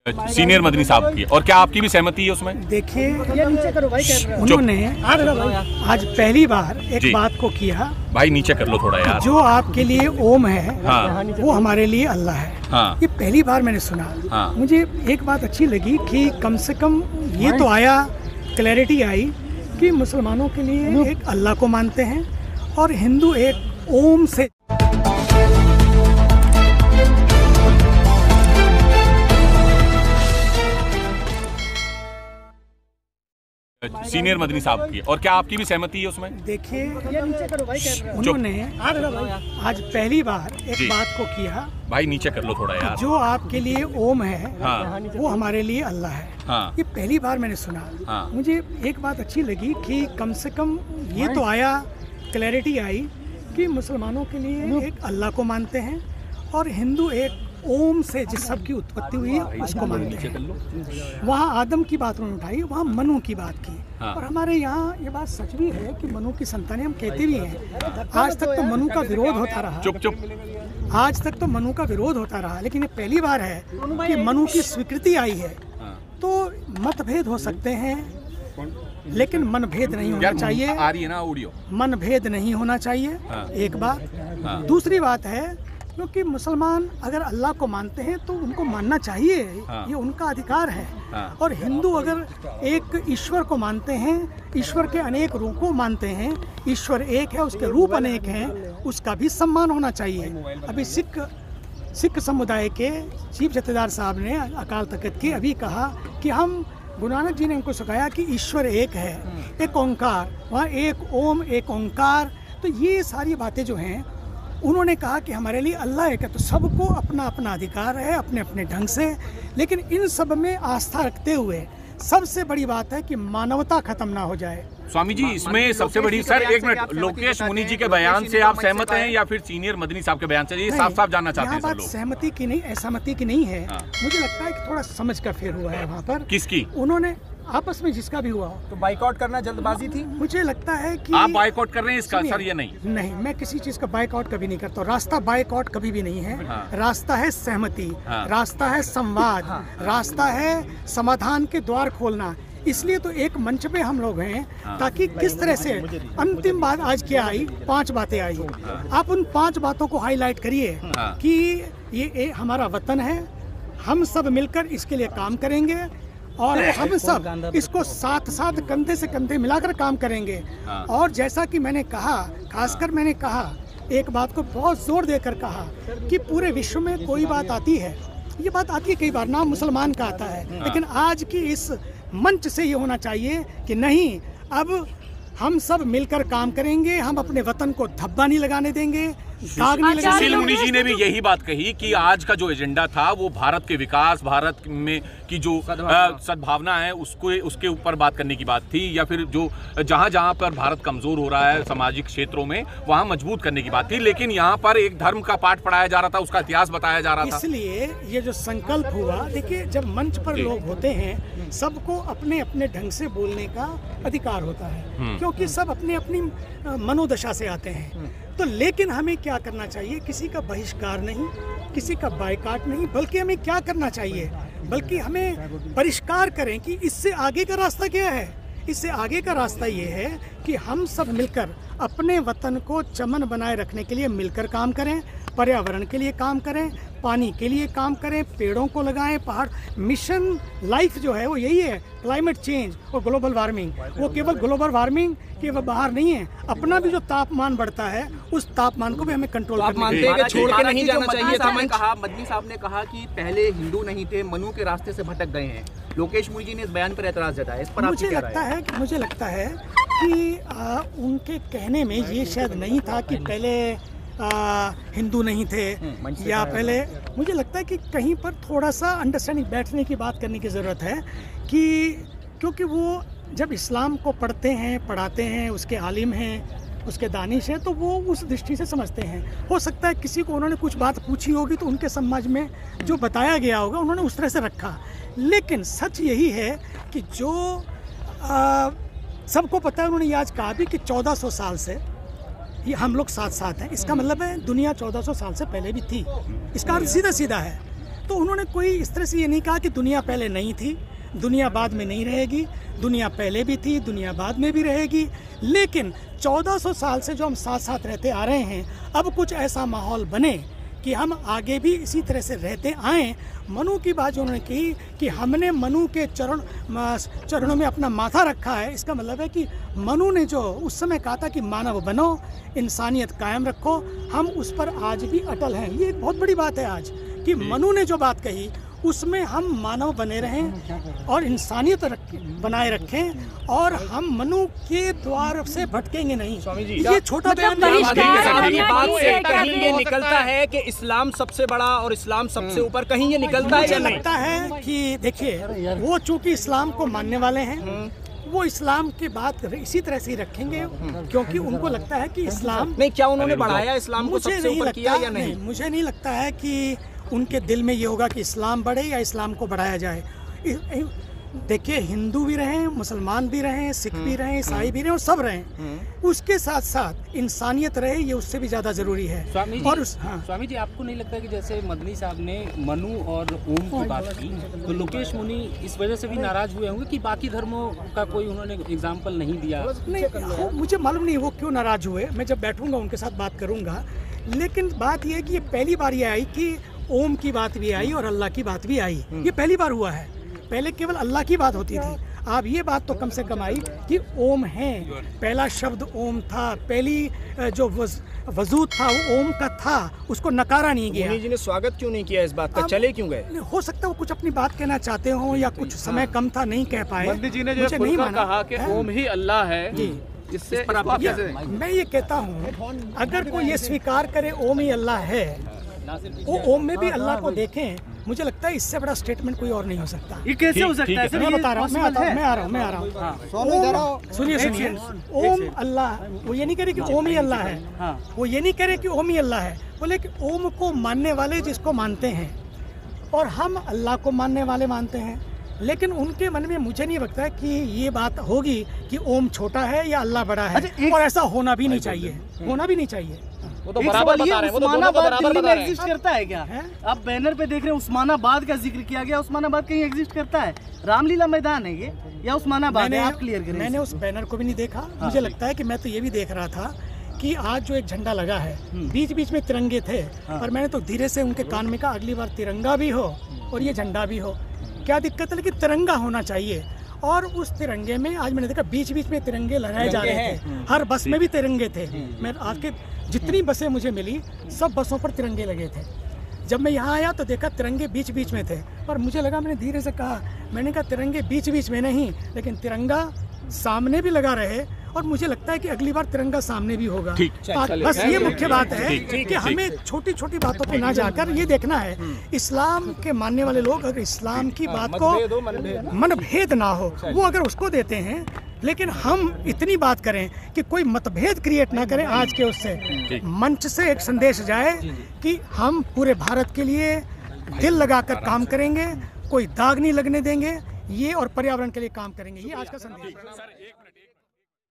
Senior Madani साहब की, और क्या आपकी भी सहमति है उसमें? देखिए, उन्होंने आज पहली बार एक बात को किया। भाई नीचे कर लो थोड़ा यार। जो आपके लिए ओम है, हाँ। वो हमारे लिए अल्लाह है। हाँ। ये पहली बार मैंने सुना। हाँ। मुझे एक बात अच्छी लगी कि कम से कम ये तो आया, क्लैरिटी आई कि मुसलमानों के लिए एक अल्लाह को मानते हैं और हिंदू एक ओम से। सीनियर मदनी साहब की, और क्या आपकी भी सहमति है उसमें? देखिए, उन्होंने आज पहली बार एक बात को किया। भाई नीचे कर लो थोड़ा यार। जो आपके लिए ओम है, हाँ। वो हमारे लिए अल्लाह है। हाँ। ये पहली बार मैंने सुना। हाँ। मुझे एक बात अच्छी लगी कि कम से कम ये तो आया, क्लैरिटी आई कि मुसलमानों के लिए एक अल्लाह को मानते हैं और हिंदू एक ओम से जिस सब की उत्पत्ति हुई है उसको मानते हैं। वहाँ आदम की बात उन्होंने उठाई, वहाँ मनु की बात की। हाँ। और हमारे यहाँ ये बात सच भी है कि मनु की संतानें हम कहते भी हैं। आज तक तो मनु का विरोध होता रहा। चुप। आज तक तो मनु का विरोध होता रहा, लेकिन ये पहली बार है कि मनु की स्वीकृति आई है। तो मतभेद हो सकते हैं, लेकिन मनभेद नहीं होना चाहिए। आ रही है ना ऑडियो? मनभेद नहीं होना चाहिए। हाँ। एक बात। दूसरी बात है, क्योंकि मुसलमान अगर अल्लाह को मानते हैं तो उनको मानना चाहिए। हाँ। ये उनका अधिकार है। हाँ। और हिंदू अगर एक ईश्वर को मानते हैं, ईश्वर के अनेक रूपों मानते हैं, ईश्वर एक है, उसके रूप अनेक हैं, उसका भी सम्मान होना चाहिए। अभी सिख समुदाय के चीफ जथेदार साहब ने अकाल तख्त की अभी कहा कि हम, गुरु नानक जी ने हमको सिखाया कि ईश्वर एक है, एक ओंकार, वहाँ एक ओम एक ओंकार। तो ये सारी बातें जो हैं, उन्होंने कहा कि हमारे लिए अल्लाह एक है। तो सबको अपना अपना अधिकार है अपने अपने ढंग से, लेकिन इन सब में आस्था रखते हुए सबसे बड़ी बात है कि मानवता खत्म ना हो जाए। स्वामी जी, इसमें सबसे बड़ी, सर एक मिनट, लोकेश मुनि जी के बयान से आप सहमत हैं या फिर सीनियर मदनी साहब के बयान से? ये साफ साफ जानना चाहते हैं सब लोग। सहमति की नहीं, असहमति की नहीं है। हाँ। मुझे लगता है कि थोड़ा समझ का फेर हुआ है वहाँ पर। किसकी? उन्होंने आपस में जिसका भी हुआ हो। तो बाइकआउट करना जल्दबाजी थी? मुझे लगता है कि आप बाइकआउट कर रहे हैं इसका? सर ये नहीं, मैं किसी चीज का बाइकआउट कभी नहीं करता। रास्ता बाइकआउट कभी भी नहीं है। हाँ। रास्ता है सहमति। हाँ। रास्ता है संवाद। हाँ। रास्ता है समाधान के द्वार खोलना। इसलिए तो एक मंच पे हम लोग हैं। हाँ। ताकि किस तरह से अंतिम बात आज क्या आई, 5 बातें आई। आप उन 5 बातों को हाईलाइट करिए। हाँ। कि ये हमारा वतन है, हम सब मिलकर इसके लिए काम करेंगे और हम सब इसको साथ साथ कंधे से कंधे मिलाकर काम करेंगे। हाँ। और जैसा कि मैंने कहा, खासकर मैंने कहा, एक बात को बहुत जोर देकर कहा कि पूरे विश्व में कोई बात आती है, ये बात आती है कई बार, नाम मुसलमान का आता है। लेकिन आज की इस मंच से ये होना चाहिए कि नहीं, अब हम सब मिलकर काम करेंगे, हम अपने वतन को धब्बा नहीं लगाने देंगे, दाग नहीं लगाने सुशील मुनि जी ने भी यही बात कही कि आज का जो एजेंडा था वो भारत के विकास, भारत में की जो सद्भावना है उसके ऊपर बात करने की बात थी, या फिर जो जहां पर भारत कमजोर हो रहा है सामाजिक क्षेत्रों में, वहां मजबूत करने की बात थी। लेकिन यहाँ पर एक धर्म का पाठ पढ़ाया जा रहा था, उसका इतिहास बताया जा रहा था। इसलिए ये जो संकल्प हुआ, देखिए जब मंच पर लोग होते हैं, सबको अपने अपने ढंग से बोलने का अधिकार होता है, क्योंकि सब अपनी अपनी मनोदशा से आते हैं। तो लेकिन हमें क्या करना चाहिए? किसी का बहिष्कार नहीं, किसी का बायकॉट नहीं, बल्कि हमें क्या करना चाहिए? बल्कि हमें परिष्कार करें कि इससे आगे का रास्ता क्या है। इससे आगे का रास्ता ये है कि हम सब मिलकर अपने वतन को चमन बनाए रखने के लिए मिलकर काम करें, पर्यावरण के लिए काम करें, पानी के लिए काम करें, पेड़ों को लगाएं, पहाड़। मिशन लाइफ जो है वो यही है, क्लाइमेट चेंज और ग्लोबल वार्मिंग। वो केवल ग्लोबल वार्मिंग के बाहर नहीं है, अपना भी जो तापमान बढ़ता है उस तापमान को भी हमें कंट्रोल करना चाहिए। छोड़ के नहीं जाना चाहिए था। मदनी साहब ने कहा कि पहले हिंदू नहीं थे, मनु के रास्ते से भटक गए हैं। लोकेश मुनि जी ने इस बयान पर एतराज जताया, इस पर मुझे लगता है कि उनके कहने में ये शायद नहीं था कि पहले हिंदू नहीं थे, या पहले, मुझे लगता है कि कहीं पर थोड़ा सा अंडरस्टैंडिंग, बैठने की बात करने की ज़रूरत है कि क्योंकि वो जब इस्लाम को पढ़ते हैं, पढ़ाते हैं, उसके आलिम हैं, उसके दानिश हैं, तो वो उस दृष्टि से समझते हैं। हो सकता है किसी को उन्होंने कुछ बात पूछी होगी तो उनके समाज में जो बताया गया होगा उन्होंने उस तरह से रखा। लेकिन सच यही है कि जो सबको पता है, उन्होंने ये आज कहा भी कि 1400 साल से ये हम लोग साथ साथ हैं। इसका मतलब है दुनिया 1400 साल से पहले भी थी। इसका अर्थ सीधा सीधा है, तो उन्होंने कोई इस तरह से ये नहीं कहा कि दुनिया पहले नहीं थी, दुनिया बाद में नहीं रहेगी, दुनिया पहले भी थी, दुनिया बाद में भी रहेगी। लेकिन 1400 साल से जो हम साथ साथ रहते आ रहे हैं, अब कुछ ऐसा माहौल बने कि हम आगे भी इसी तरह से रहते आएँ। मनु की बात जो उन्होंने की कि हमने मनु के चरणों में अपना माथा रखा है, इसका मतलब है कि मनु ने जो उस समय कहा था कि मानव बनो, इंसानियत कायम रखो, हम उस पर आज भी अटल हैं। ये एक बहुत बड़ी बात है आज कि मनु ने जो बात कही उसमें हम मानव बने रहें और इंसानियत बनाए रखें, और हम मनु के द्वार से भटकेंगे नहीं। स्वामी जी, ये छोटा बयान नहीं आपकी बात से कहीं ये निकलता है कि इस्लाम सबसे बड़ा और इस्लाम सबसे ऊपर, कहीं ये निकलता है मुझे या नहीं? लगता है कि देखिए, वो चूंकि इस्लाम को मानने वाले हैं, वो इस्लाम की बात इसी तरह से ही रखेंगे, क्योंकि उनको लगता है कि इस्लाम नहीं, क्या उन्होंने बढ़ाया इस्लाम को मुझे सबसे नहीं ऊपर किया लगता, या नहीं? मुझे नहीं लगता है कि उनके दिल में ये होगा कि इस्लाम बढ़े या इस्लाम को बढ़ाया जाए। देखिए, हिंदू भी रहें, मुसलमान भी रहें, सिख भी रहें, ईसाई भी रहें, और सब रहें, उसके साथ साथ इंसानियत रहे, ये उससे भी ज़्यादा ज़रूरी है। स्वामी जी, और स्वामी जी, आपको नहीं लगता कि जैसे मदनी साहब ने मनु और ओम की बात की, तो लोकेश मुनि इस वजह से भी नाराज हुए होंगे कि बाकी धर्मों का कोई उन्होंने एग्जाम्पल नहीं दिया? नहीं, मुझे मालूम नहीं वो क्यों नाराज हुए, मैं जब बैठूंगा उनके साथ बात करूंगा। लेकिन बात यह है कि ये पहली बार ये आई कि ओम की बात भी आई और अल्लाह की बात भी आई, ये पहली बार हुआ है। पहले केवल अल्लाह की बात होती थी, अब ये बात तो कम से कम आई कि ओम है। पहला शब्द ओम था, पहली जो वजूद था वो ओम का था, उसको नकारा नहीं गया। मुनि जी ने स्वागत क्यों नहीं किया इस बात का, चले क्यों गए? हो सकता है वो कुछ अपनी बात कहना चाहते हो, या कुछ समय कम था नहीं कह पाए। मदनी जी ने जो मुझे नहीं माना कहा कि ओम ही अल्लाह है, जी, इससे मैं ये कहता हूँ, अगर कोई ये स्वीकार करे ओम ही अल्लाह है, वो ओम में भी अल्लाह को देखें, मुझे लगता है इससे बड़ा स्टेटमेंट कोई और नहीं हो सकता। ये कैसे हो सकता है? मैं बता रहा हूँ, मैं आ रहा हूँ। सुनिए, ओम अल्लाह, वो ये नहीं कह रहे कि ओम ही अल्लाह है, वो ये नहीं कह रहे कि ओम ही अल्लाह है, बोले कि ओम को मानने वाले जिसको मानते हैं, और हम अल्लाह को मानने वाले मानते हैं। लेकिन उनके मन में मुझे नहीं लगता कि ये बात होगी कि ओम छोटा है या अल्लाह बड़ा है, और ऐसा होना भी नहीं चाहिए, होना भी नहीं चाहिए। वो तो बराबर बता रहे हैं, वो तो दोनों को बराबर बता रहे हैं। एग्जिस्ट करता है क्या? आप बैनर पे देख रहे हैं उस्मानाबाद का जिक्र किया गया, उस्मानाबाद कहीं एग्जिस्ट करता है? रामलीला मैदान है ये या उस्मानाबाद है? आप क्लियर करें। मैंने उस बैनर को भी नहीं देखा, मुझे लगता है कि मैं तो ये भी देख रहा था कि आज जो एक झंडा लगा है, बीच बीच में तिरंगे थे, पर मैंने तो धीरे से उनके कान में कहा अगली बार तिरंगा भी हो और ये झंडा भी हो, क्या दिक्कत है, लेकिन तिरंगा होना चाहिए। और उस तिरंगे में आज मैंने देखा बीच बीच में तिरंगे लहराए जा रहे थे, हर बस में भी तिरंगे थे। मैं आज के जितनी बसें मुझे मिली, सब बसों पर तिरंगे लगे थे। जब मैं यहाँ आया तो देखा तिरंगे बीच बीच में थे, पर मुझे लगा, मैंने धीरे से कहा, मैंने कहा तिरंगे बीच बीच में नहीं, लेकिन तिरंगा सामने भी लगा रहे, और मुझे लगता है कि अगली बार तिरंगा सामने भी होगा। बस ये मुख्य बात है कि हमें छोटी छोटी बातों पे ना जाकर ये देखना है, इस्लाम के मानने वाले लोग अगर इस्लाम की बात को मनभेद ना हो, वो अगर उसको देते हैं, लेकिन हम इतनी बात करें कि कोई मतभेद क्रिएट ना करें। आज के उससे मंच से एक संदेश जाए कि हम पूरे भारत के लिए दिल लगाकर काम करेंगे, कोई दाग नहीं लगने देंगे, ये और पर्यावरण के लिए काम करेंगे, ये आज का संदेश है।